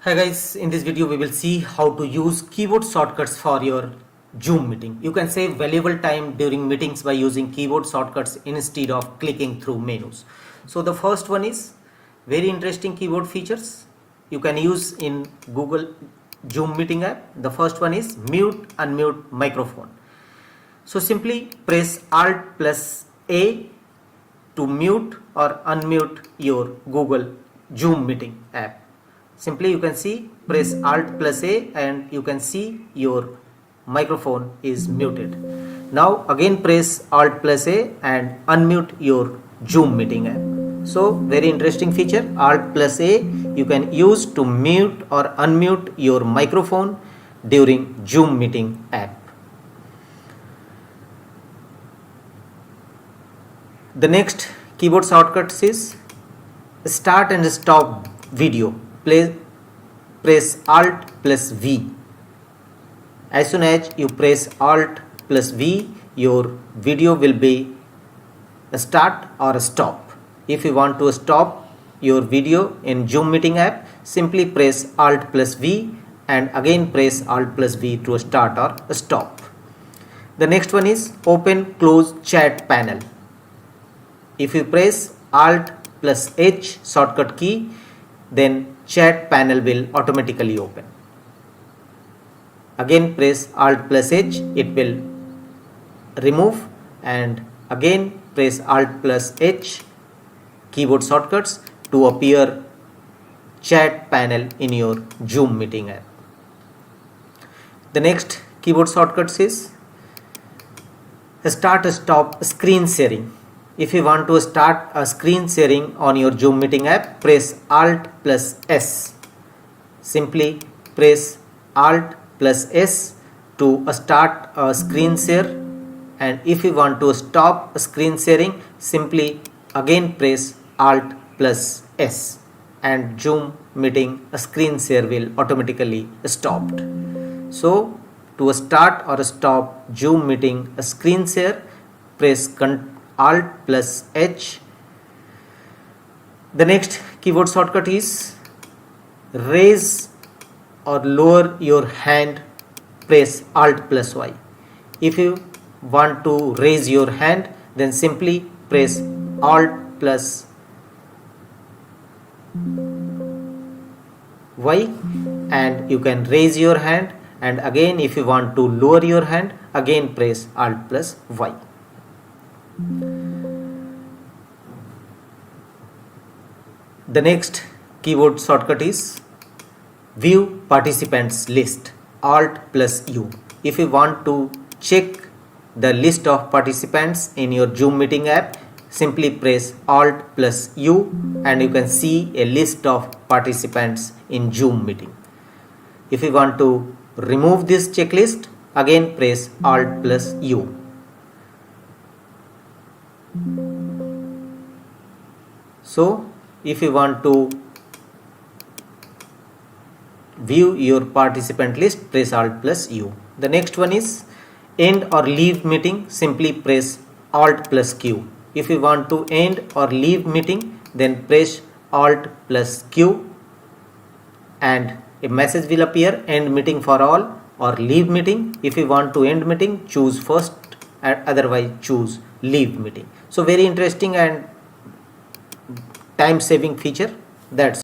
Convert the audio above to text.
Hi guys, in this video we will see how to use keyboard shortcuts for your Zoom meeting. You can save valuable time during meetings by using keyboard shortcuts instead of clicking through menus. So the first one is very interesting keyboard features you can use in Google Zoom meeting app. The first one is mute unmute microphone. So simply press Alt plus A to mute or unmute your Google Zoom meeting app. Simply you can see press Alt plus A and you can see your microphone is muted. Now again press Alt plus A and unmute your Zoom meeting app. So very interesting feature, Alt plus A you can use to mute or unmute your microphone during Zoom meeting app. The next keyboard shortcut is start and stop video. Press Alt plus V. As soon as you press Alt plus V, your video will be a start or a stop. If you want to stop your video in Zoom meeting app, simply press Alt plus V and again press Alt plus V to start or stop. The next one is open close chat panel. If you press Alt plus H shortcut key, then chat panel will automatically open. Again press Alt plus H, it will remove, and again press Alt plus H keyboard shortcuts to appear chat panel in your Zoom meeting app. The next keyboard shortcuts is start stop screen sharing. If you want to start a screen sharing on your Zoom meeting app, press Alt plus S. Simply press Alt plus S to start a screen share, and if you want to stop screen sharing, simply again press Alt plus S and Zoom meeting screen share will automatically stopped. So to start or stop Zoom meeting screen share, press Alt plus H. The next keyboard shortcut is raise or lower your hand, press Alt plus Y. If you want to raise your hand, then simply press Alt plus Y and you can raise your hand, and again if you want to lower your hand, again press Alt plus Y. The next keyboard shortcut is view participants list, Alt plus U. If you want to check the list of participants in your Zoom meeting app, simply press Alt plus U and you can see a list of participants in Zoom meeting. If you want to remove this checklist, again press Alt plus U. So if you want to view your participant list, press Alt plus U. The next one is end or leave meeting. Simply press Alt plus Q. If you want to end or leave meeting, then press Alt plus Q and a message will appear, end meeting for all or leave meeting. If you want to end meeting, choose first, and otherwise choose leave meeting. So very interesting and time saving feature. That's